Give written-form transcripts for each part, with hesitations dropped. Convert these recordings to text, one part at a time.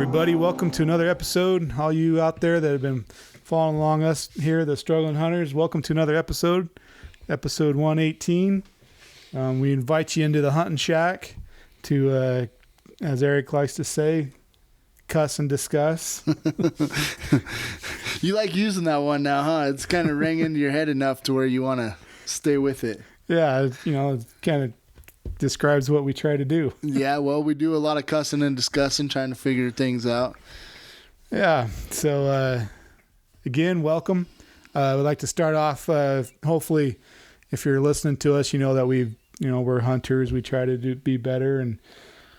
everybody. Welcome to another episode. All you out there that have been following along us here, the Struggling Hunters, welcome to another episode 118. We invite you into the hunting shack to, as Eric likes to say, cuss and discuss. You like using that one now, huh? It's kind of rang into your head enough to where you want to stay with it. Yeah, it kind of describes what we try to do. Yeah, well, we do a lot of cussing and discussing, trying to figure things out. Yeah. So, again, welcome. We'd like to start off, hopefully, if you're listening to us, you know that we're hunters. We try to be better. And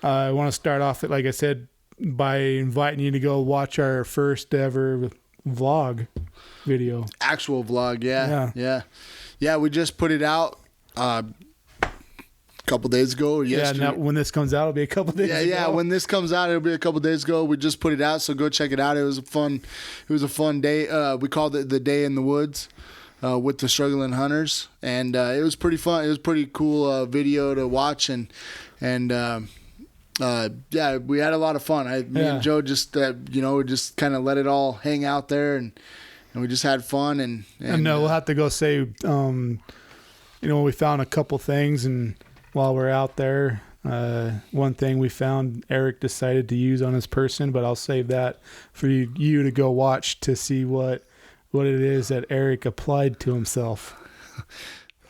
I want to start off, like I said, by inviting you to go watch our first ever vlog video. Actual vlog, yeah. We just put it out couple days ago or yesterday. Yeah, now when this comes out, it'll be a couple days ago. Yeah, when this comes out, it'll be a couple days ago. We just put it out, so go check it out. It was a fun day. We called it the Day in the Woods with the Struggling Hunters, and it was pretty fun. It was pretty cool video to watch, and yeah, we had a lot of fun. Me and Joe just just kind of let it all hang out there, and we just had fun. And we'll have to go say, we found a couple things, and while we're out there, one thing we found Eric decided to use on his person, but I'll save that for you to go watch to see what it is that Eric applied to himself.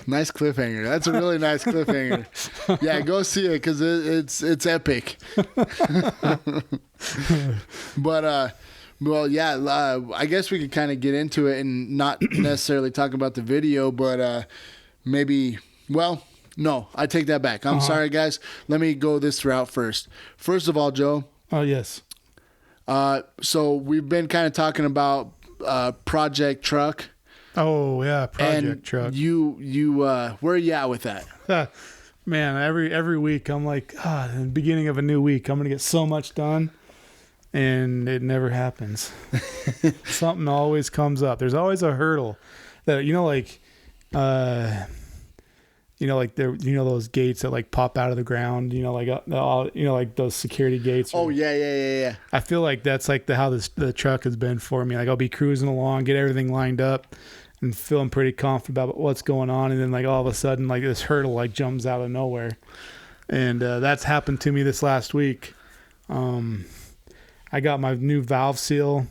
Nice cliffhanger. That's a really nice cliffhanger. Yeah, go see it because it's epic. But well, yeah, I guess we could kind of get into it and not necessarily talk about the video, but maybe. Well, no, I take that back. I'm sorry, guys. Let me go this route first. First of all, Joe. Oh, yes. So we've been kind of talking about Project Truck. Oh, yeah, Project Truck. You where are you at with that? Man, every week I'm like, in the beginning of a new week, I'm going to get so much done, and it never happens. Something always comes up. There's always a hurdle that, like those gates that like pop out of the ground, like those security gates. Oh yeah. I feel like that's like how the truck has been for me. Like I'll be cruising along, get everything lined up, and feeling pretty confident about what's going on, and then like all of a sudden like this hurdle like jumps out of nowhere, and that's happened to me this last week. I got my new valve seal.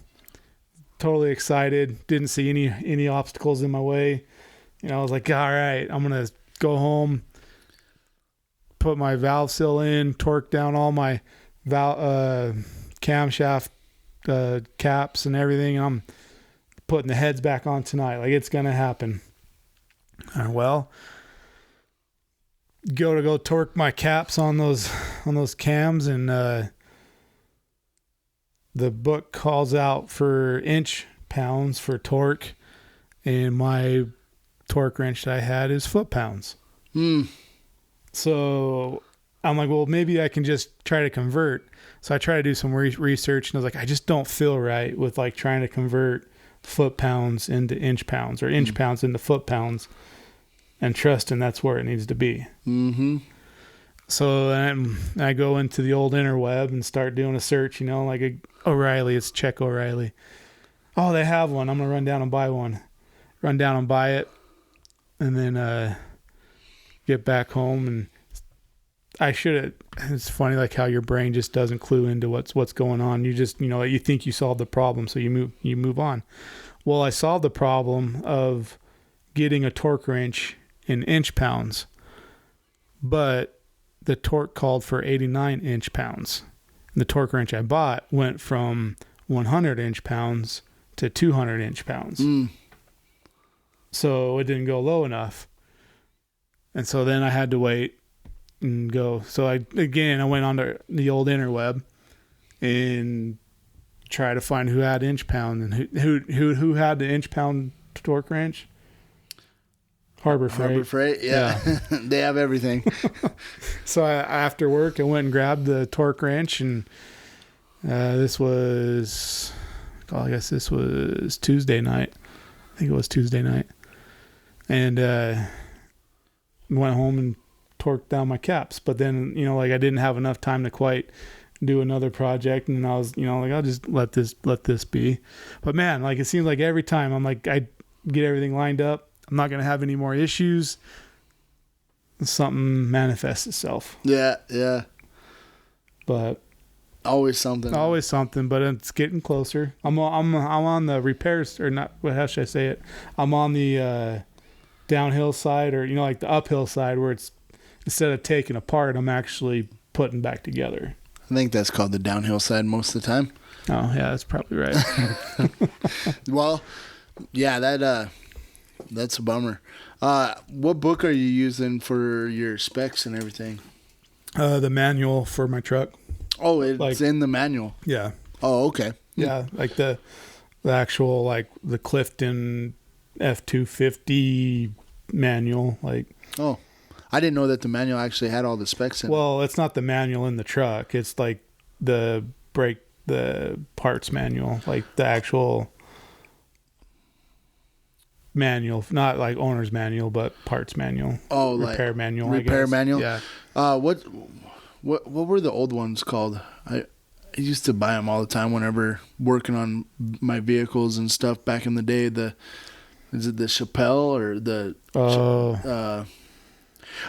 Totally excited. Didn't see any obstacles in my way. I was like, all right, I'm gonna go home, put my valve seal in, torque down all my camshaft caps and everything. I'm putting the heads back on tonight. Like it's gonna happen. Well, go torque my caps on those cams, and the book calls out for inch pounds for torque, and my torque wrench that I had is foot pounds. So I'm like, well, maybe I can just try to convert. So I try to do some research, and I was like, I just don't feel right with like trying to convert foot pounds into inch pounds or inch pounds into foot pounds, and trusting that's where it needs to be. Mm-hmm. So I go into the old interweb and start doing a search, like O'Reilly. It's check O'Reilly. Oh, they have one. I'm going to run down and buy one. Run down and buy it. And then get back home, and I should have. It's funny, like how your brain just doesn't clue into what's going on. You just you think you solved the problem, so you move on. Well, I solved the problem of getting a torque wrench in inch pounds, but the torque called for 89 inch pounds. And the torque wrench I bought went from 100 inch pounds to 200 inch pounds. So it didn't go low enough. And so then I had to wait and go. So I went on to the old interweb and try to find who had inch pound and who had the inch pound torque wrench. Harbor Freight, yeah. They have everything. So after work, I went and grabbed the torque wrench, and this was Tuesday night. I think it was Tuesday night. And went home and torqued down my caps. But then, I didn't have enough time to quite do another project, and I was, like, I'll just let this be. But man, like, it seems like every time I'm like, I get everything lined up, I'm not gonna have any more issues. Something manifests itself. Yeah. But always something. But it's getting closer. I'm on the repairs, or not. How should I say it? I'm on the downhill side, or like the uphill side, where it's instead of taking apart, I'm actually putting back together. I think that's called the downhill side most of the time. Oh yeah, that's probably right. Well, yeah, that's a bummer. What book are you using for your specs and everything? The manual for my truck. Oh, it's in the manual. Yeah. Oh, okay. Yeah, like the actual, like the Clifton F250 manual. Like. Oh, I didn't know that the manual actually had all the specs in it. Well, it's not the manual in the truck. It's like the parts manual, like the actual manual, not like owner's manual, but parts manual. Oh, repair like manual. Repair manual. Yeah. What were the old ones called? I used to buy them all the time whenever working on my vehicles and stuff back in the day. Is it the Chappelle or the?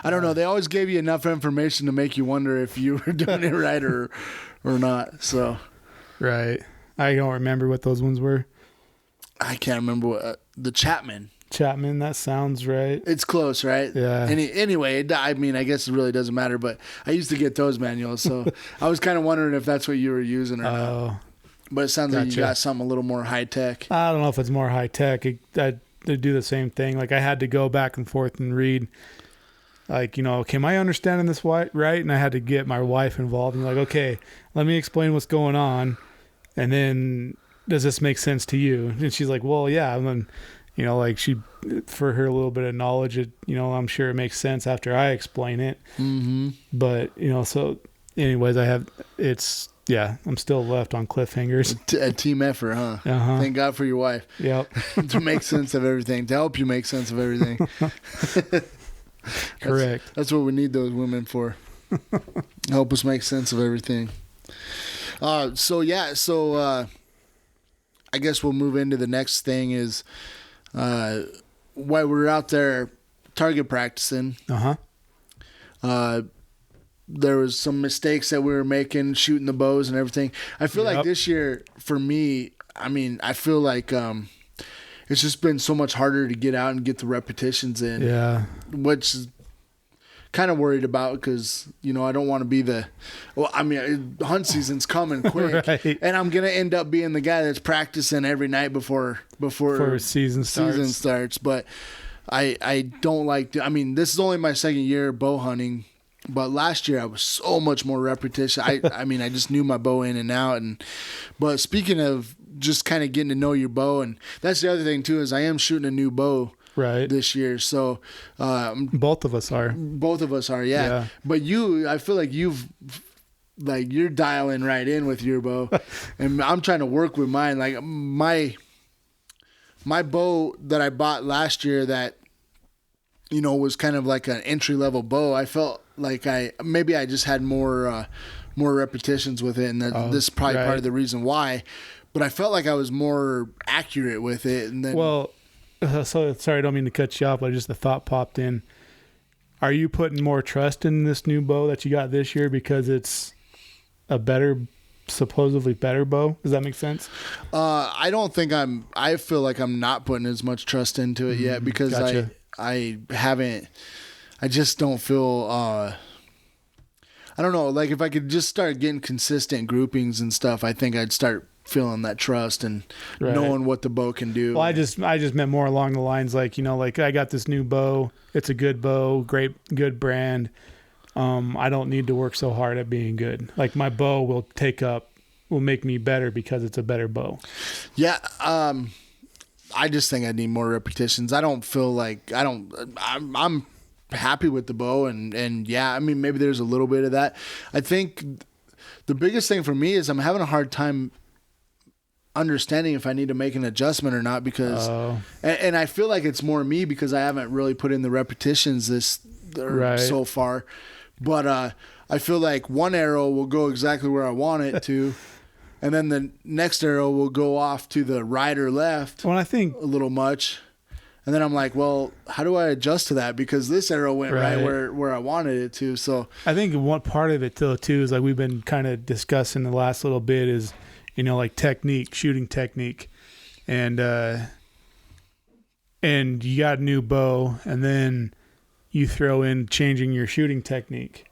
I don't know. They always gave you enough information to make you wonder if you were doing it right or not. So. Right. I don't remember what those ones were. I can't remember what the Chapman, that sounds right. It's close, right? Yeah. Anyway, I mean, I guess it really doesn't matter, but I used to get those manuals, so I was kind of wondering if that's what you were using or not. But it sounds like you got something a little more high tech. I don't know if it's more high tech. They do the same thing. Like, I had to go back and forth and read, like, am I understanding this right? And I had to get my wife involved and like, okay, let me explain what's going on, and then does this make sense to you? And she's like, well, yeah. And then, like, for her little bit of knowledge, I'm sure it makes sense after I explain it. Mm-hmm. But, so anyways, I'm still left on cliffhangers. A team effort, huh? Uh-huh. Thank God for your wife. Yep. To make sense of everything, to help you make sense of everything. Correct. That's what we need those women for. Help us make sense of everything. So I guess we'll move into the next thing is while we're out there target practicing. There was some mistakes that we were making shooting the bows and everything. I feel like this year for me, I mean, I feel like it's just been so much harder to get out and get the repetitions in. Yeah. Which is kind of worried about because, I don't want to be hunt season's coming quick. Right. And I'm going to end up being the guy that's practicing every night before season starts. But I don't like this is only my second year bow hunting. But last year I was so much more repetition. I just knew my bow in and out. But speaking of just kind of getting to know your bow, and that's the other thing too, is I am shooting a new bow this year. So both of us are. Yeah. But I feel like you're dialing right in with your bow, and I'm trying to work with mine. Like my bow that I bought last year that was kind of like an entry level bow. I felt like I just had more repetitions with it, and this is probably part of the reason why. But I felt like I was more accurate with it, and then so sorry, I don't mean to cut you off, but just the thought popped in. Are you putting more trust in this new bow that you got this year because it's a supposedly better bow? Does that make sense? I don't think I feel like I'm not putting as much trust into it yet because gotcha. I haven't. I just don't feel. I don't know. Like if I could just start getting consistent groupings and stuff, I think I'd start feeling that trust and knowing what the bow can do. Well, I just meant more along the lines like like I got this new bow. It's a good bow, good brand. I don't need to work so hard at being good. Like my bow will make me better because it's a better bow. Yeah. I just think I need more repetitions. I don't feel like I'm happy with the bow and yeah, maybe there's a little bit of that. I think the biggest thing for me is I'm having a hard time understanding if I need to make an adjustment or not because and I feel like it's more me because I haven't really put in the repetitions so far. But I feel like one arrow will go exactly where I want it to, and then the next arrow will go off to the right or left. Well, I think a little much. And then I'm like, well, how do I adjust to that? Because this arrow went right where I wanted it to. So I think one part of it too is like we've been kind of discussing the last little bit is, like technique, shooting technique, and you got a new bow, and then you throw in changing your shooting technique.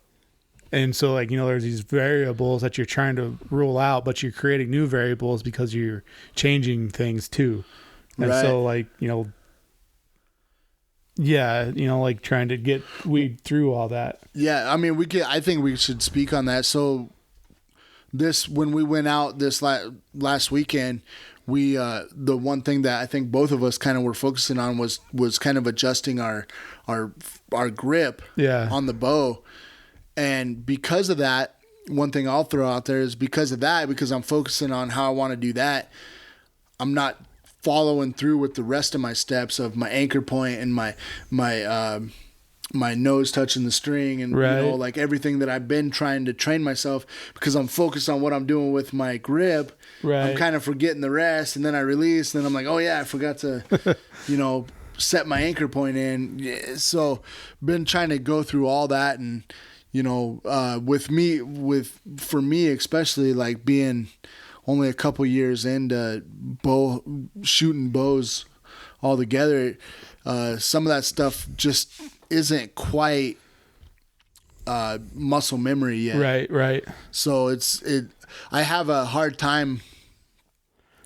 And so like, there's these variables that you're trying to rule out, but you're creating new variables because you're changing things too. And so like, like trying to weed through all that. Yeah, I mean, I think we should speak on that. So when we went out this last weekend, we the one thing that I think both of us kind of were focusing on was kind of adjusting our grip on the bow. And because of that, one thing I'll throw out there is because I'm focusing on how I want to do that, I'm not following through with the rest of my steps of my anchor point and my nose touching the string and like everything that I've been trying to train myself, because I'm focused on what I'm doing with my grip. I'm kind of forgetting the rest, and then I release, and then I'm like, oh yeah, I forgot to set my anchor point in. So been trying to go through all that, and for me especially, like being only a couple years into shooting bows altogether, some of that stuff just isn't quite muscle memory yet. Right. So I have a hard time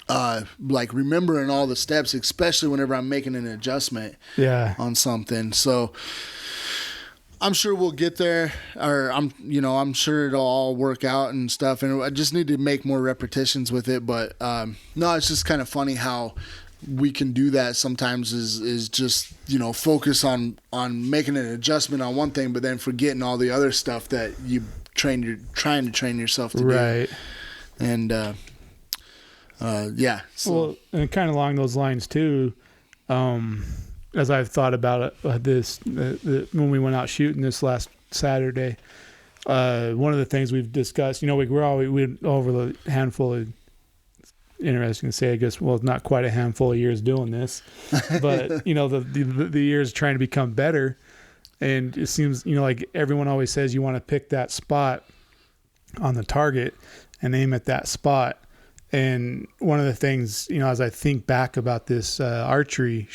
like remembering all the steps, especially whenever I'm making an adjustment on something. So I'm sure we'll get there, or I'm sure it'll all work out and stuff, and I just need to make more repetitions with it. But no, it's just kind of funny how we can do that sometimes. Is just focus on making an adjustment on one thing, but then forgetting all the other stuff that you trying to train yourself to do. And So. Well, and kind of along those lines too. As I've thought about it, when we went out shooting this last Saturday, one of the things we've discussed, we went over the handful of, interesting to say, I guess, well, not quite a handful of years doing this, but the years trying to become better. And it seems, like everyone always says, you want to pick that spot on the target and aim at that spot. And one of the things, as I think back about this archery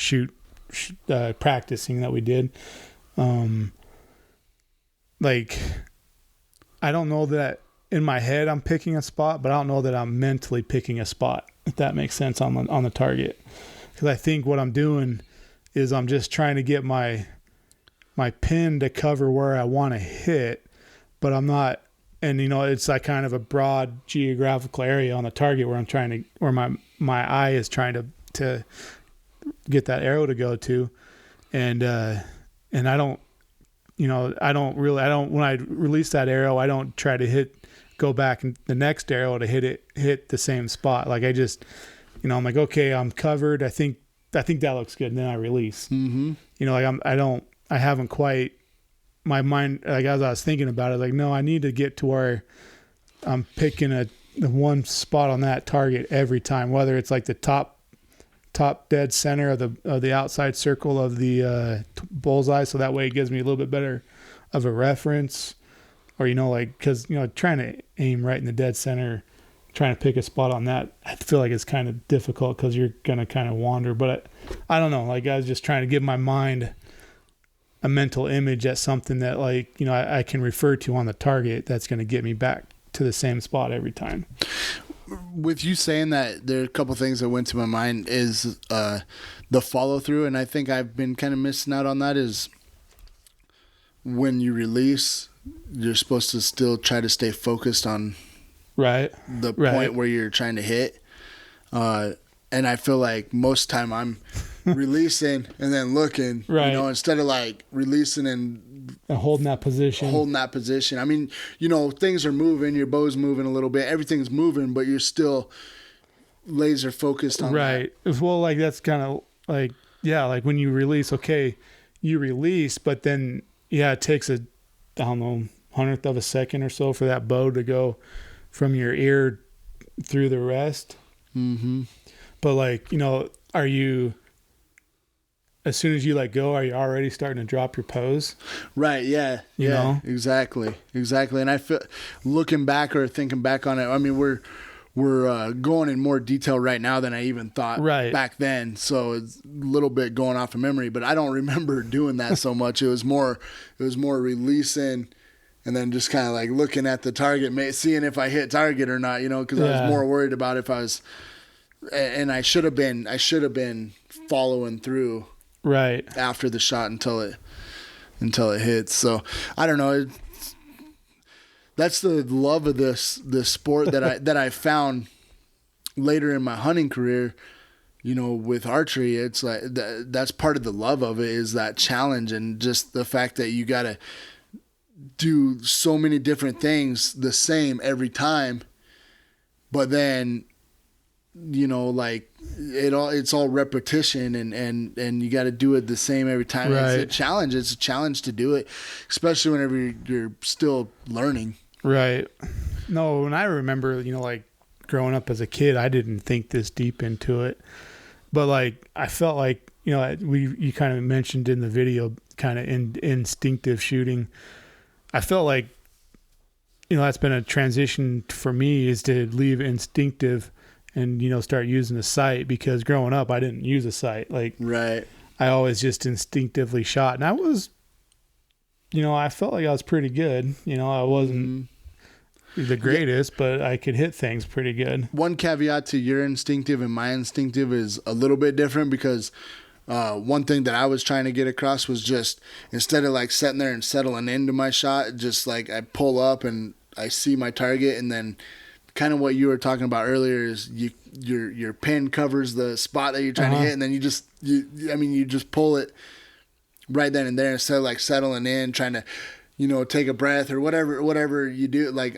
practicing that we did, like I don't know that in my head I'm picking a spot, but I don't know that I'm mentally picking a spot, if that makes sense, on the target. Because I think what I'm doing is I'm just trying to get my pin to cover where I want to hit, but I'm not. And it's like kind of a broad geographical area on the target where my eye is trying to get that arrow to go to, and I don't, when I release that arrow, I don't try to go back and the next arrow to hit the same spot. Like I just, I'm like, okay, I'm covered. I think that looks good, and then I release. Mm-hmm. I haven't quite. My mind, like as I was thinking about it, like, no, I need to get to where I'm picking the one spot on that target every time, whether it's like the top dead center of the outside circle of the bullseye, so that way it gives me a little bit better of a reference, or because trying to aim right in the dead center, trying to pick a spot on that, I feel like it's kind of difficult because you're gonna kind of wander. But I don't know, like I was just trying to give my mind a mental image at something that I can refer to on the target that's going to get me back to the same spot every time. With you saying that, there are a couple things that went to my mind is the follow through, and I think I've been kind of missing out on that. Is when you release, you're supposed to still try to stay focused on the point where you're trying to hit. And I feel like most time I'm releasing and then looking, instead of like releasing and holding that position. I mean, things are moving, your bow's moving a little bit, everything's moving, but you're still laser focused on that. Well, like that's kind of like, like when you release, okay, you release, but then it takes 100th of a second or so for that bow to go from your ear through the rest. Mm-hmm. But like, are you, as soon as you let go, are you already starting to drop your pose? Right. Yeah. You know? Exactly. And I feel, looking back or thinking back on it, I mean, we're going in more detail right now than I even thought back then. So it's a little bit going off of memory, but I don't remember doing that so much. It was more releasing and then just kind of like looking at the target, seeing if I hit target or not, because I was more worried about if I was, and I should have been following through after the shot until it hits. So I don't know. That's the love of this sport that I found later in my hunting career, with archery. It's like that's part of the love of it, is that challenge and just the fact that you got to do so many different things the same every time, but then like it's all repetition and you got to do it the same every time. It's a challenge to do it, especially whenever you're still learning. Right. No, and I remember, like growing up as a kid, I didn't think this deep into it, but like I felt like, you kind of mentioned in the video kind of instinctive shooting. I felt like, that's been a transition for me, is to leave instinctive and, start using a sight, because growing up I didn't use a sight. Like, I always just instinctively shot, and I was, I felt like I was pretty good. I wasn't the greatest, but I could hit things pretty good. One caveat to your instinctive and my instinctive is a little bit different, because one thing that I was trying to get across was just, instead of like sitting there and settling into my shot, just like I pull up and I see my target, and then kind of what you were talking about earlier is your pin covers the spot that you're trying to hit, and then you just pull it right then and there, instead of like settling in, trying to, take a breath or whatever you do. Like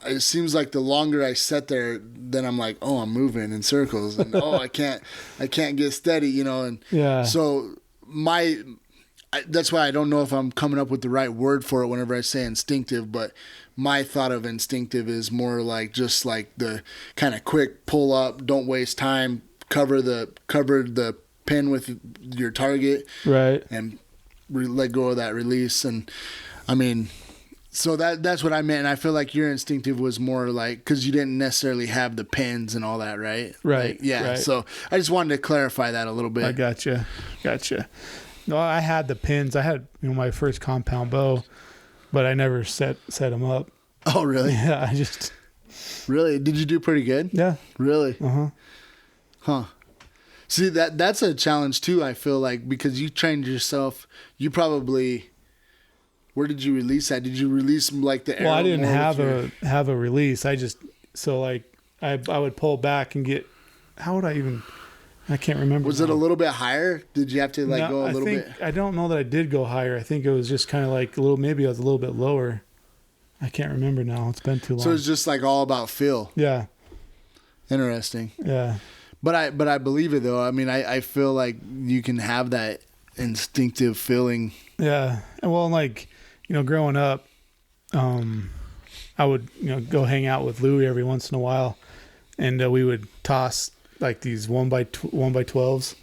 it seems like the longer I sit there, then I'm like, oh, I'm moving in circles, and I can't get steady, and so that's why I don't know if I'm coming up with the right word for it whenever I say instinctive, but my thought of instinctive is more like just like the kind of quick pull up, don't waste time, cover the pin with your target, and let go of that release. And I mean, so that's what I meant. And I feel like your instinctive was more like, because you didn't necessarily have the pins and all that, right? Like, so I just wanted to clarify that a little bit. I gotcha. No, I had the pins. I had my first compound bow, but I never set them up. Oh, really? Yeah, I just... Really? Did you do pretty good? Yeah. Really? Huh. See, that's a challenge too, I feel like, because you trained yourself. You probably... Where did you release that? Did you release like the arrow? Well, I didn't have a release. I just... So like, I would pull back and get... How would I even... I can't remember. Was it a little bit higher? Did you have to go a little bit? I don't know that I did go higher. I think it was just kind of like maybe I was a little bit lower. I can't remember now. It's been too long. So it's just like all about feel. Yeah. Interesting. Yeah. But I believe it though. I mean, I feel like you can have that instinctive feeling. Yeah. Well, like, growing up, I would, go hang out with Louie every once in a while, and we would toss like these 1x12s,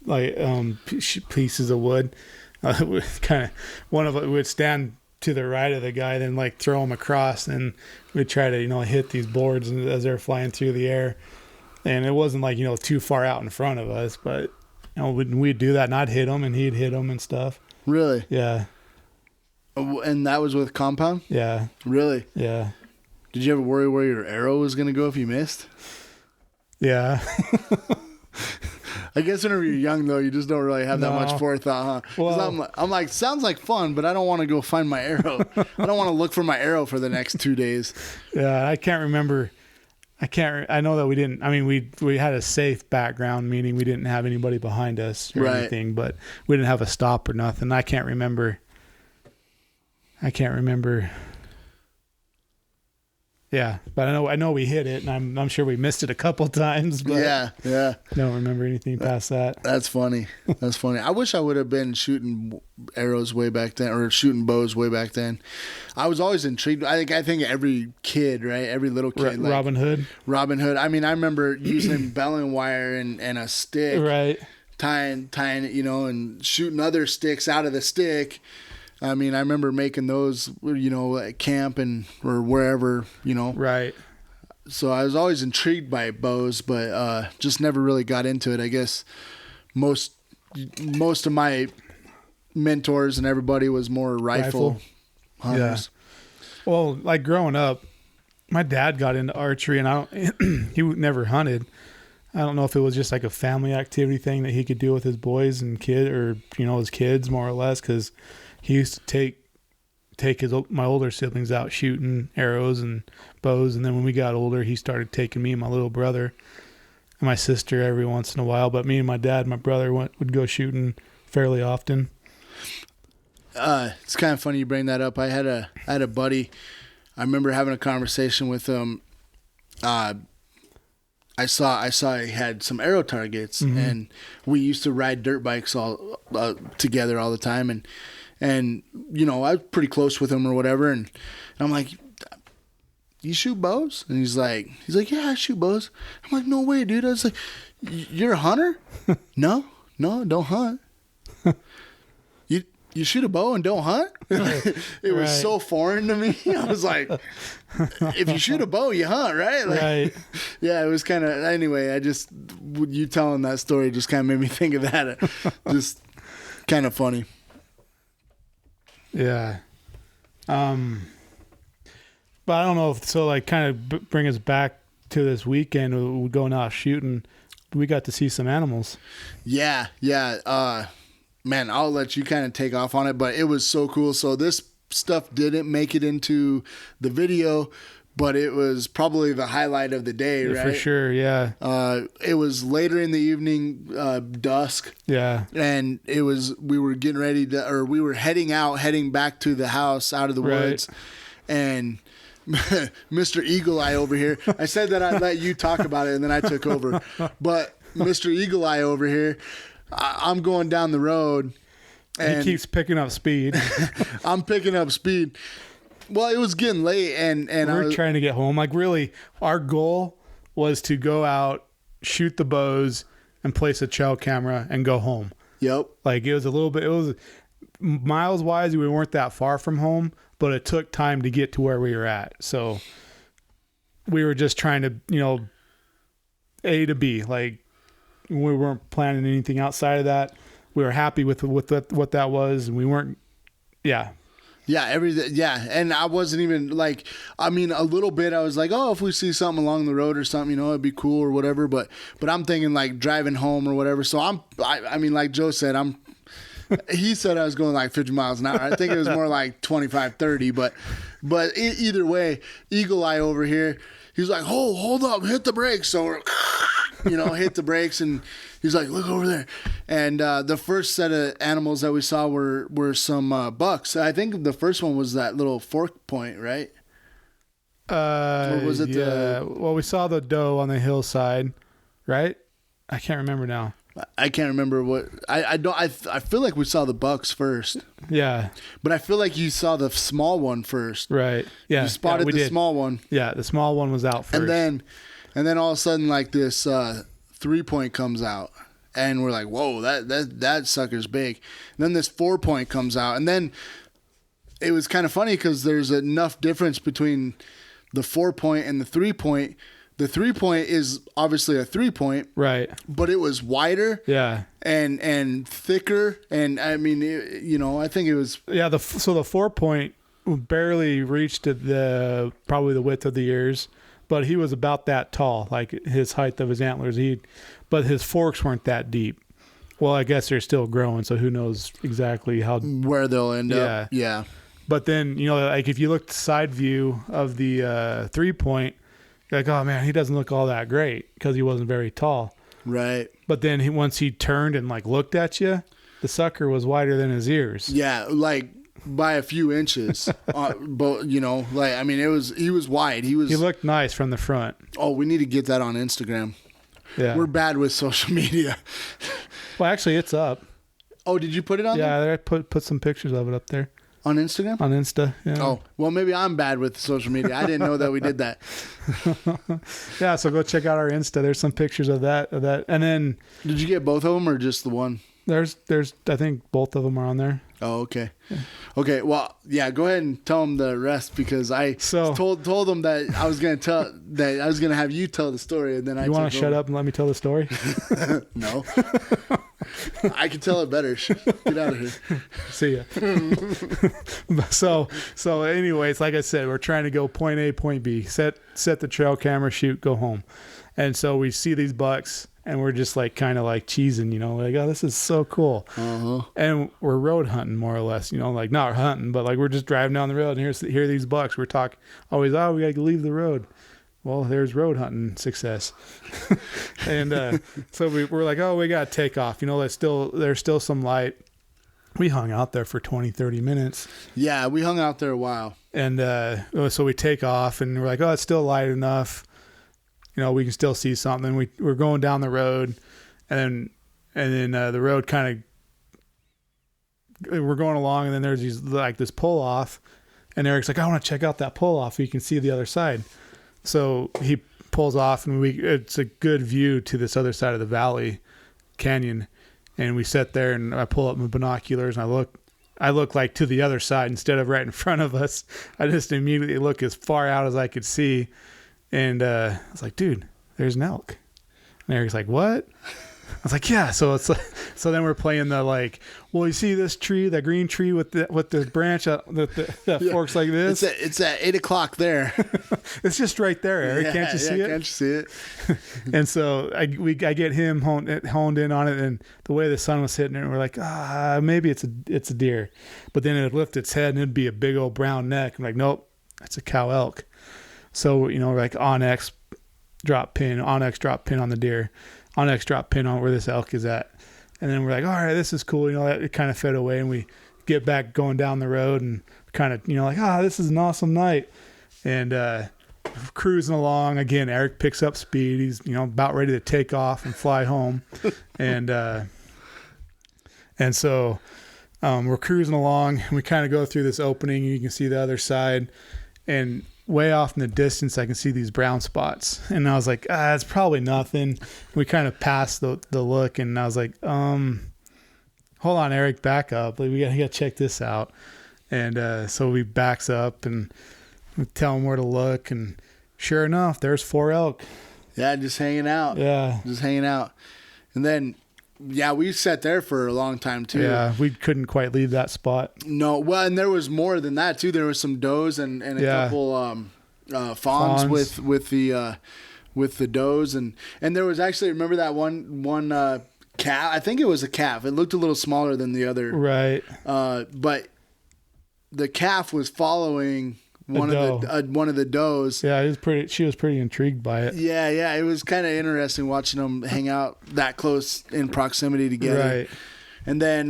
like pieces of wood. Kind of one of it would stand to the right of the guy, then like throw them across, and we'd try to hit these boards as they're flying through the air. And it wasn't like too far out in front of us, but we'd do that, and I'd hit them, and he'd hit them and stuff. Really? Yeah. And that was with compound? Yeah. Really? Yeah. Did you ever worry where your arrow was gonna go if you missed? Yeah. I guess whenever you're young, though, you just don't really have that much forethought, huh? Well, I'm like, sounds like fun, but I don't want to go find my arrow. I don't want to look for my arrow for the next 2 days. Yeah, I can't remember. I know that we didn't. I mean, we had a safe background, meaning we didn't have anybody behind us or anything, but we didn't have a stop or nothing. I can't remember. Yeah, but I know we hit it, and I'm sure we missed it a couple times. But yeah. don't remember anything past that. That's funny. That's funny. I wish I would have been shooting arrows way back then, or shooting bows way back then. I was always intrigued. I think every kid, right? Every little kid, like Robin Hood. Robin Hood. I mean, I remember using baling wire and a stick, Right. tying it, and shooting other sticks out of the stick. I mean, I remember making those, at camp or wherever, Right. So I was always intrigued by bows, but just never really got into it. I guess most of my mentors and everybody was more rifle hunters. Yeah. Well, like growing up, my dad got into archery, and he never hunted. I don't know if it was just like a family activity thing that he could do with his boys and his kids more or less, because he used to take my older siblings out shooting arrows and bows, and then when we got older, he started taking me and my little brother and my sister every once in a while. But me and my dad and my brother would go shooting fairly often. It's kind of funny you bring that up. I had a buddy. I remember having a conversation with him. I saw he had some arrow targets, Mm-hmm. and we used to ride dirt bikes all together all the time, and I was pretty close with him or whatever, and I'm like, you shoot bows? And he's like, yeah, I shoot bows. I'm like, no way, dude. I was like, you're a hunter? No, I don't hunt. You shoot a bow and don't hunt? It was so foreign to me. I was like, if you shoot a bow, you hunt, right? Like, Right. Yeah, it was kind of, anyway, you telling that story just kind of made me think of that. Just kind of funny. Yeah. But I don't know if, so like kind of bring us back to this weekend. We're going out shooting. We got to see some animals. Yeah. Man, I'll let you kind of take off on it, but it was so cool. So this stuff didn't make it into the video, but it was probably the highlight of the day, right? For sure, yeah. It was later in the evening, dusk. Yeah. And we were getting ready we were heading back to the house out of the woods. And Mr. Eagle Eye over here, I said that I'd let you talk about it and then I took over. But Mr. Eagle Eye over here, I'm going down the road. And he keeps picking up speed. I'm picking up speed. Well, it was getting late, and we're trying to get home. Like, really, our goal was to go out, shoot the bows, and place a trail camera and go home. Yep. Like, it was miles wise, we weren't that far from home, but it took time to get to where we were at. So we were just trying to, A to B. Like, we weren't planning anything outside of that. We were happy with what that was, and we weren't. Yeah. Yeah, and I wasn't even like, a little bit. I was like, oh, if we see something along the road or something, it'd be cool or whatever. But I'm thinking like driving home or whatever. So I mean, like Joe said, he said I was going like 50 miles an hour. I think it was more like 25, 30. But either way, Eagle Eye over here, he's like, oh, hold up, hit the brakes. So we're, hit the brakes, and he's like, look over there. And the first set of animals that we saw were some bucks. I think the first one was that little fork point, right? Or was it well, we saw the doe on the hillside, right? I can't remember now. I can't remember what I feel like we saw the bucks first. Yeah. But I feel like you saw the small one first. Right. Yeah. You spotted the small one. Yeah, the small one was out first. And then all of a sudden, like this 3-point comes out, and we're like, "Whoa, that sucker's big." And then this 4-point comes out, and then it was kind of funny because there's enough difference between the 4-point and the 3-point. The 3-point is obviously a 3-point, right? But it was wider, yeah, and thicker, and I mean, I think it was So the 4-point barely reached probably the width of the ears. But he was about that tall, like his height of his antlers. But his forks weren't that deep. Well, I guess they're still growing, so who knows exactly where they'll end up. Yeah. But then, like if you look side view of the 3-point, you're like, oh man, he doesn't look all that great because he wasn't very tall. Right. But then once he turned and like looked at you, the sucker was wider than his ears. Yeah, like by a few inches. But you know, like I mean, he was wide. He looked nice from the front. Oh, we need to get that on Instagram. Yeah, we're bad with social media. Well, actually, it's up. Oh, did you put it on? Yeah, there? I put some pictures of it up there. On Instagram? On Insta, yeah. Oh, well, maybe I'm bad with social media. I didn't know that we did that. Yeah, so go check out our Insta. There's some pictures of that. And then... Did you get both of them or just the one? There's. I think both of them are on there. Oh, okay. Yeah. Okay, well, yeah, go ahead and tell them the rest because I told them that I was going to have you tell the story and then You want to shut up and let me tell the story? No. I can tell it better. Get out of here. See ya. So anyways, like I said, we're trying to go point A, point B, set the trail camera, shoot, go home. And so we see these bucks and we're just like kind of like cheesing, you know, like, oh, this is so cool. Uh-huh. And we're road hunting more or less, you know, like not hunting, but like we're just driving down the road and here are these bucks. We're talking always, oh, we got to leave the road. Well, there's road hunting success. And so we're like, oh, we got to take off. You know, there's still some light. We hung out there for 20, 30 minutes. Yeah, we hung out there a while. And so we take off and we're like, oh, it's still light enough. You know, we can still see something. We're going down the road and then the road kind of, we're going along and then there's this pull off and Eric's like, I want to check out that pull off. So you can see the other side. So he pulls off and it's a good view to this other side of the valley canyon. And we sit there and I pull up my binoculars and I look like to the other side instead of right in front of us. I just immediately look as far out as I could see. And I was like, dude, there's an elk. And Eric's like, what? I was like, yeah. So so then we're playing the like, well, you see this tree, that green tree with the branch that forks like this. It's at 8:00 there. It's just right there, Eric. Yeah, can't you see it? Can't you see it? And so I get him honed in on it, and the way the sun was hitting it, we're like, maybe it's a deer, but then it'd lift its head and it'd be a big old brown neck. I'm like, nope, that's a cow elk. So you know, we're like Onyx drop pin on the deer. Onyx drop pin on where this elk is at. And then we're like, all right, this is cool. You know, it kind of fed away and we get back going down the road and kind of, you know, like, this is an awesome night. And cruising along again, Eric picks up speed. He's, you know, about ready to take off and fly home. And so we're cruising along and we kind of go through this opening and you can see the other side and way off in the distance, I can see these brown spots. And I was like, it's probably nothing. We kind of passed the look and I was like, hold on, Eric, back up. Like, we gotta check this out. And so we backs up and we tell him where to look. And sure enough, there's 4 elk. Yeah, just hanging out. Yeah. Just hanging out. And then, yeah, we sat there for a long time too. Yeah, we couldn't quite leave that spot. No, well, and there was more than that too. There was some does and a couple fawns with the does and there was actually, remember that one calf? I think it was a calf. It looked a little smaller than the other. Right. But the calf was following one of the does. Yeah, she was pretty intrigued by it. Yeah, it was kind of interesting watching them hang out that close in proximity together. Right. And then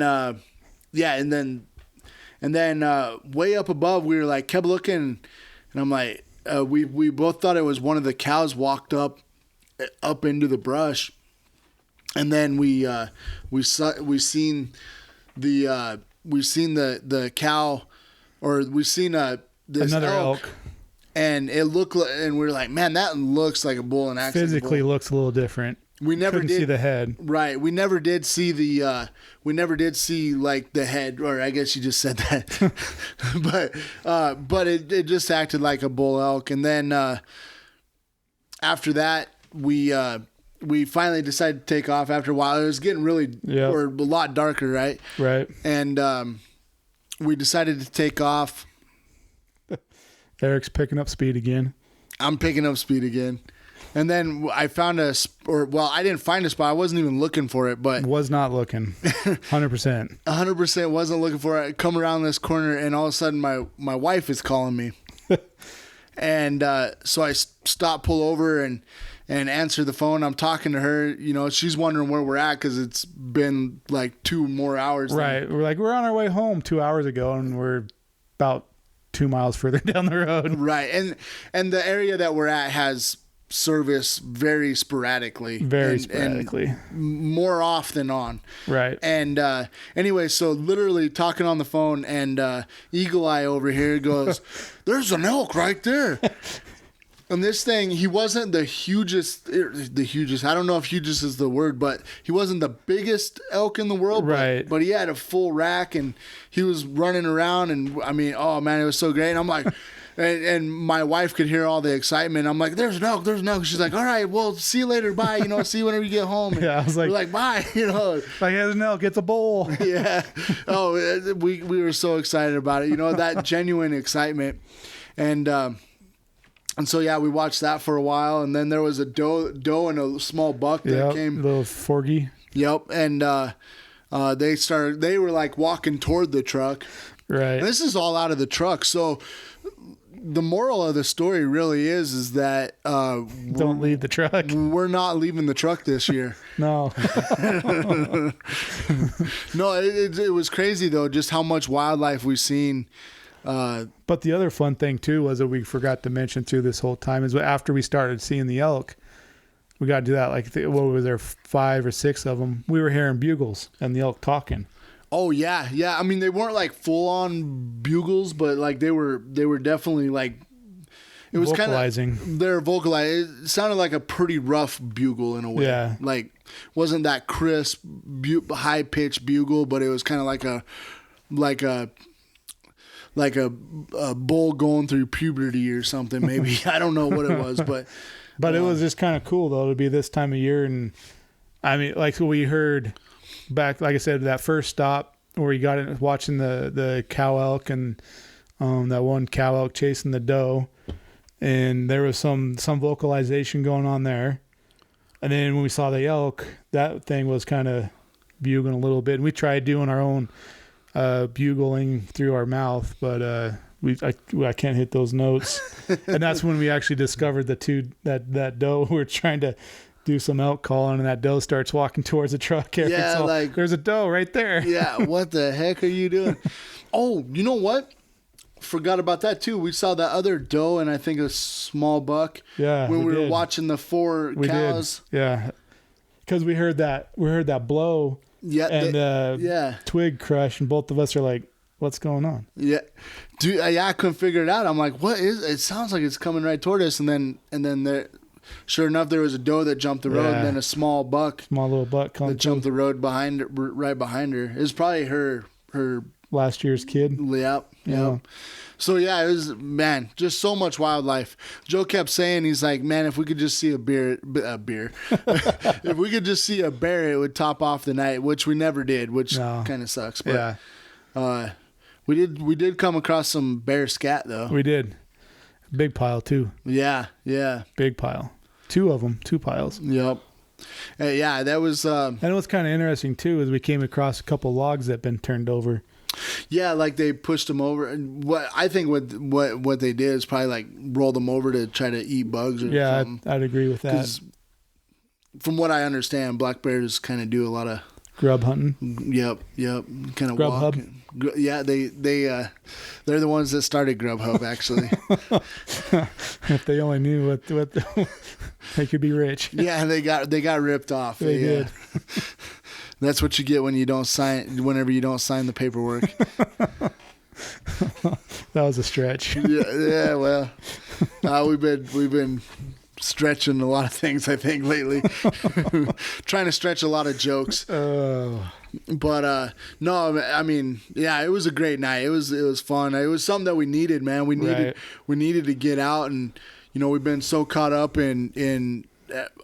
way up above, we were like kept looking, and I'm like, we both thought it was one of the cows walked up into the brush, and then we seen the cow, or we seen this another elk. And it looked like, and we were like, man, that looks like a bull in action. Physically looks a little different. We never couldn't see the head. Right. We never did see like the head, or I guess you just said that. but it just acted like a bull elk. And then after that, we finally decided to take off after a while. It was getting really or a lot darker, right? Right. And we decided to take off. Eric's picking up speed again. I'm picking up speed again. And then I found I didn't find a spot. I wasn't even looking for it, but was not looking. 100%. 100% wasn't looking for it. I come around this corner and all of a sudden my wife is calling me. And so I stop, pull over, and and answer the phone. I'm talking to her. You know, she's wondering where we're at because it's been like 2 more hours. Right. We're like, we're on our way home 2 hours ago, and we're about 2 miles further down the road. Right. And the area that we're at has service very sporadically. And more off than on. Right. And anyway, so literally talking on the phone, and Eagle Eye over here goes, "There's an elk right there." And this thing, he wasn't the hugest, I don't know if hugest is the word, but he wasn't the biggest elk in the world. Right. But he had a full rack, and he was running around, and I mean, oh man, it was so great. And I'm like, and my wife could hear all the excitement. I'm like, there's an elk. She's like, all right, well, see you later. Bye. You know, see you whenever you get home. And yeah, I was like, we're like, bye. You know, like, there's an elk. It's a bowl. Yeah. Oh, we were so excited about it. You know, that genuine excitement. And so, yeah, we watched that for a while. And then there was a doe and a small buck that came. A little forgy. Yep. And they were like walking toward the truck. Right. And this is all out of the truck. So the moral of the story really is that don't leave the truck. We're not leaving the truck this year. No. No, it was crazy though, just how much wildlife we've seen. But the other fun thing too was that we forgot to mention through this whole time is after we started seeing the elk, we got to do that. Like, what was there, 5 or 6 of them? We were hearing bugles and the elk talking. Oh yeah, yeah. I mean, they weren't like full on bugles, but like they were definitely like, it was vocalizing. They're vocalizing. It sounded like a pretty rough bugle in a way. Yeah. Like, wasn't that crisp, high pitched bugle, but it was kind of like a bull going through puberty or something. Maybe I don't know what it was, but it was just kind of cool though to be this time of year. And I mean, like we heard back, like I said, that first stop where you got it watching the cow elk and that one cow elk chasing the doe, and there was some vocalization going on there. And then when we saw the elk, that thing was kind of bugling a little bit, and we tried doing our own bugling through our mouth, but I can't hit those notes. And that's when we actually discovered that doe. We were trying to do some elk calling, and that doe starts walking towards the truck. Yeah, so, like, there's a doe right there. Yeah, what the heck are you doing? Oh, you know what? Forgot about that too. We saw that other doe and I think a small buck. Yeah, when we were watching the 4 cows. Did. Yeah, because we heard that blow. Yeah, and twig crush, and both of us are like, "What's going on?" Yeah, dude. I couldn't figure it out. I'm like, "What is?" It sounds like it's coming right toward us, and then there, sure enough, there was a doe that jumped the road, and then a small little buck that jumped the road right behind her. It was probably her last year's kid. Yep. So yeah, it was, man, just so much wildlife. Joe kept saying, he's like, man, if we could just see a bear, if we could just see a bear, it would top off the night, which we never did, which kind of sucks. But we did come across some bear scat though. We did. Big pile too. Yeah. Big pile. 2 of them, 2 piles. Yep. Yeah, that was. And what's kind of interesting too is we came across a couple logs that had been turned over. Yeah, like they pushed them over, and what they did is probably like roll them over to try to eat bugs or something. I'd agree with that. 'Cause from what I understand, black bears kind of do a lot of grub hunting. Yep, kind of walk. Yeah, they're the ones that started Grubhub actually. If they only knew what they could be rich. Yeah, they got ripped off. They did. That's what you get when you don't sign. Whenever you don't sign the paperwork. That was a stretch. Yeah. Well, we've been stretching a lot of things, I think, lately. Trying to stretch a lot of jokes. But no, I mean, yeah, it was a great night. It was fun. It was something that we needed, man. We needed to get out, and we've been so caught up in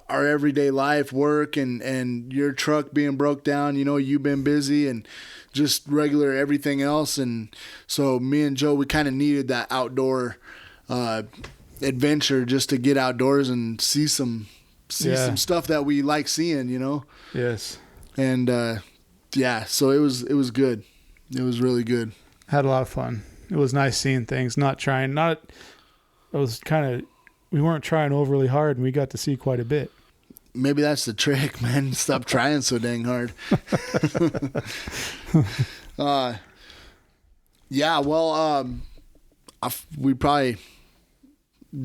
our everyday life, work, and your truck being broke down. You've been busy and just regular everything else, and so me and Joe, we kind of needed that outdoor adventure just to get outdoors and see some stuff that we like seeing. Yes. And so it was good. It was really good. Had a lot of fun. It was nice seeing things. It was kind of weren't trying overly hard, and we got to see quite a bit. Maybe that's the trick, man. Stop trying so dang hard. Yeah, well, we probably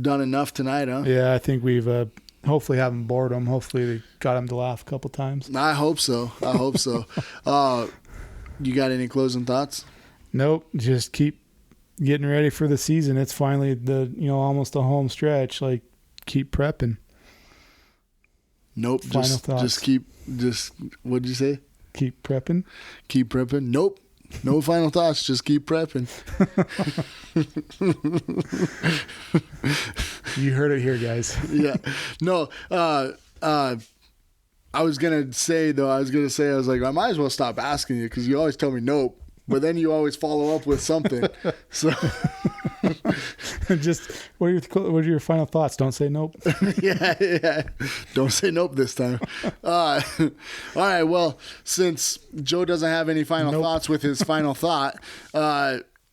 done enough tonight, huh? Yeah, I think we've hopefully haven't bored them. Hopefully they got them to laugh a couple times. I hope so. You got any closing thoughts? Nope. Just keep getting ready for the season. It's finally almost a home stretch. Like, keep prepping. Nope. Final thoughts. What'd you say? Keep prepping. Keep prepping. Nope. No final thoughts. Just keep prepping. You heard it here, guys. Yeah. No. I was gonna say, I was like, I might as well stop asking you because you always tell me nope, but then you always follow up with something. So. Just what are your final thoughts? Don't say nope. Yeah. Don't say nope this time. All right. Well, since Joe doesn't have any final thoughts with his final thought,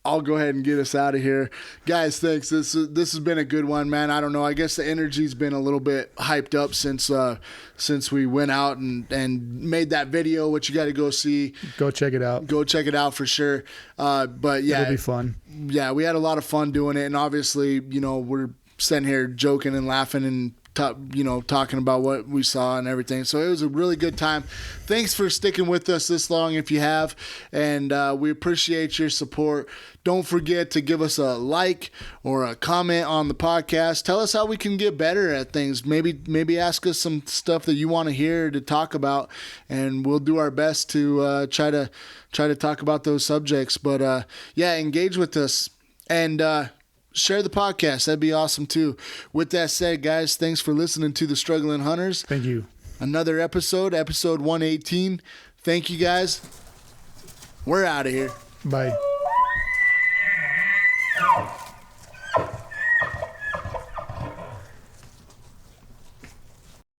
I'll go ahead and get us out of here. Guys, thanks. This has been a good one, man. I don't know. I guess the energy's been a little bit hyped up since we went out and made that video, which you got to go see. Go check it out. Go check it out for sure. But yeah. It'll be fun. Yeah, we had a lot of fun doing it. And obviously, we're sitting here joking and laughing and talking about what we saw and everything. So it was a really good time. Thanks for sticking with us this long if you have, and we appreciate your support. Don't forget to give us a like or a comment on the podcast. Tell us how we can get better at things. Maybe ask us some stuff that you want to hear to talk about, and we'll do our best to try to talk about those subjects. But yeah, engage with us and share the podcast. That'd be awesome too. With that said, guys, thanks for listening to The Struggling Hunters. Thank you. Another episode 118. Thank you, guys. We're out of here. Bye.